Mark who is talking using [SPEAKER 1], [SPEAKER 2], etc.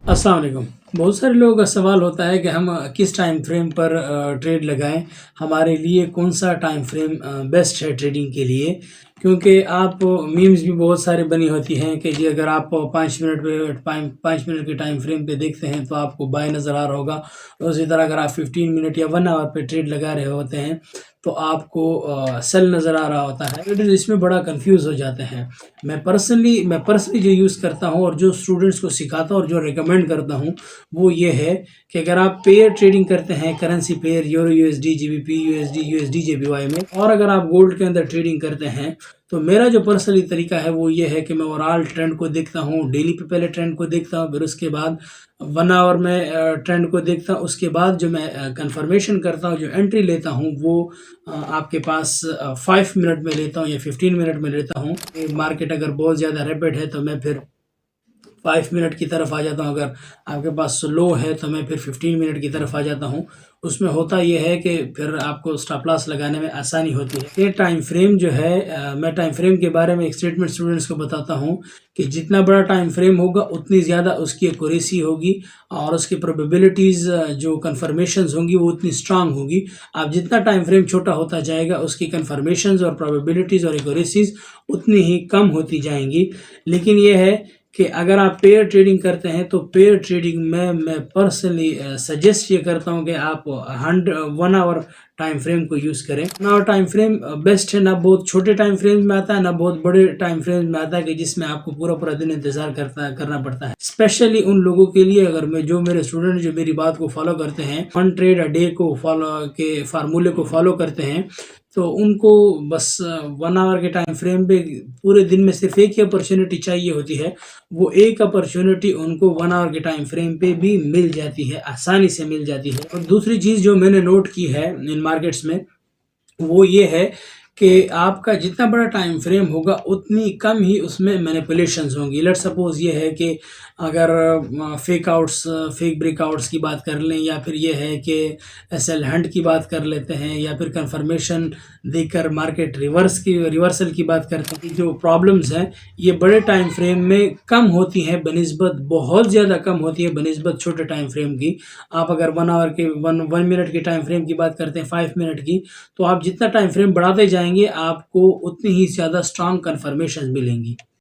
[SPEAKER 1] अस्सलाम वालेकुम। बहुत सारे लोगों का सवाल होता है कि हम किस टाइम फ्रेम पर ट्रेड लगाएं, हमारे लिए कौन सा टाइम फ्रेम बेस्ट है ट्रेडिंग के लिए। क्योंकि आप मीम्स भी बहुत सारे बनी होती हैं कि जी अगर आप 5 मिनट पे 5 मिनट के टाइम फ्रेम पे देखते हैं तो आपको बाय नज़र आ रहा होगा। उसी तरह अगर आप 15 मिनट या 1 आवर पे ट्रेड लगा रहे होते हैं तो आपको सेल नज़र आ रहा होता है। ट्रेडर इसमें बड़ा कंफ्यूज हो जाते हैं। मैं पर्सनली जो यूज़ करता हूँ और जो स्टूडेंट्स को सिखाता हूँ और जो रिकमेंड करता हूँ वो ये है कि अगर आप पेयर ट्रेडिंग करते हैं, currency pair euro USD GBP USD USD JPY में, और अगर आप गोल्ड के अंदर ट्रेडिंग करते हैं, तो मेरा जो पर्सनली तरीका है वो ये है कि मैं ओवरऑल ट्रेंड को देखता हूँ। डेली पे पहले ट्रेंड को देखता हूँ, फिर उसके बाद 1 आवर में ट्रेंड को देखता हूँ। उसके बाद जो मैं कंफर्मेशन करता हूँ, जो एंट्री लेता हूँ वो आपके पास 5 मिनट में लेता हूँ या 15 मिनट में लेता हूँ। मार्केट अगर बहुत ज़्यादा रैपिड है तो मैं फिर 5 मिनट की तरफ आ जाता हूँ। अगर आपके पास लो है तो मैं फिर 15 मिनट की तरफ आ जाता हूँ। उसमें होता यह है कि फिर आपको स्टॉप लॉस लगाने में आसानी होती है। ये टाइम फ्रेम जो है मैं टाइम फ्रेम के बारे में एक स्टेटमेंट स्टूडेंट्स को बताता हूँ कि जितना बड़ा टाइम फ्रेम होगा उतनी ज़्यादा उसकी एक्यूरेसी होगी और उसकी प्रोबेबिलिटीज़ जो कन्फर्मेशंस होंगी वो उतनी स्ट्रांग होगी। आप जितना टाइम फ्रेम छोटा होता जाएगा उसकी कन्फर्मेशंस और प्रोबेबिलिटीज़ और एक्यूरेसीज उतनी ही कम होती जाएंगी। लेकिन ये है कि अगर आप पेयर ट्रेडिंग करते हैं तो पेयर ट्रेडिंग में मैं पर्सनली सजेस्ट ये करता हूँ कि आप 1 आवर टाइम फ्रेम को यूज़ करें। 1 आवर टाइम फ्रेम बेस्ट है। ना बहुत छोटे टाइम फ्रेम में आता है, ना बहुत बड़े टाइम फ्रेम में आता है कि जिसमें आपको पूरा पूरा दिन इंतजार करना पड़ता है। स्पेशली उन लोगों के लिए अगर मेरे स्टूडेंट जो मेरी बात को फॉलो करते हैं, 1 ट्रेड अ डे को फॉलो के फार्मूले को फॉलो करते हैं, तो उनको बस 1 आवर के टाइम फ्रेम पे पूरे दिन में सिर्फ एक ही अपॉर्चुनिटी चाहिए होती है। वो एक अपॉर्चुनिटी उनको 1 आवर के टाइम फ्रेम पे भी मिल जाती है, आसानी से मिल जाती है। और दूसरी चीज़ जो मैंने नोट की है इन मार्केट्स में वो ये है कि आपका जितना बड़ा टाइम फ्रेम होगा उतनी कम ही उसमें मैनिपुलेशंस होंगी। लेट्स सपोज ये है कि अगर फेक ब्रेकआउट्स की बात कर लें, या फिर ये है कि एसएल हंट की बात कर लेते हैं, या फिर कंफर्मेशन देकर मार्केट रिवर्सल की बात करते हैं। जो प्रॉब्लम्स हैं ये बड़े टाइम फ्रेम में कम होती हैं बनिस्बत, बहुत ज़्यादा कम होती है बनिस्बत छोटे टाइम फ्रेम की। आप अगर 1 मिनट के टाइम फ्रेम की बात करते हैं, 5 मिनट की, तो आप जितना टाइम फ्रेम बढ़ाते जाएंगे आपको उतनी ही ज़्यादा स्ट्रांग कन्फर्मेशन मिलेंगी।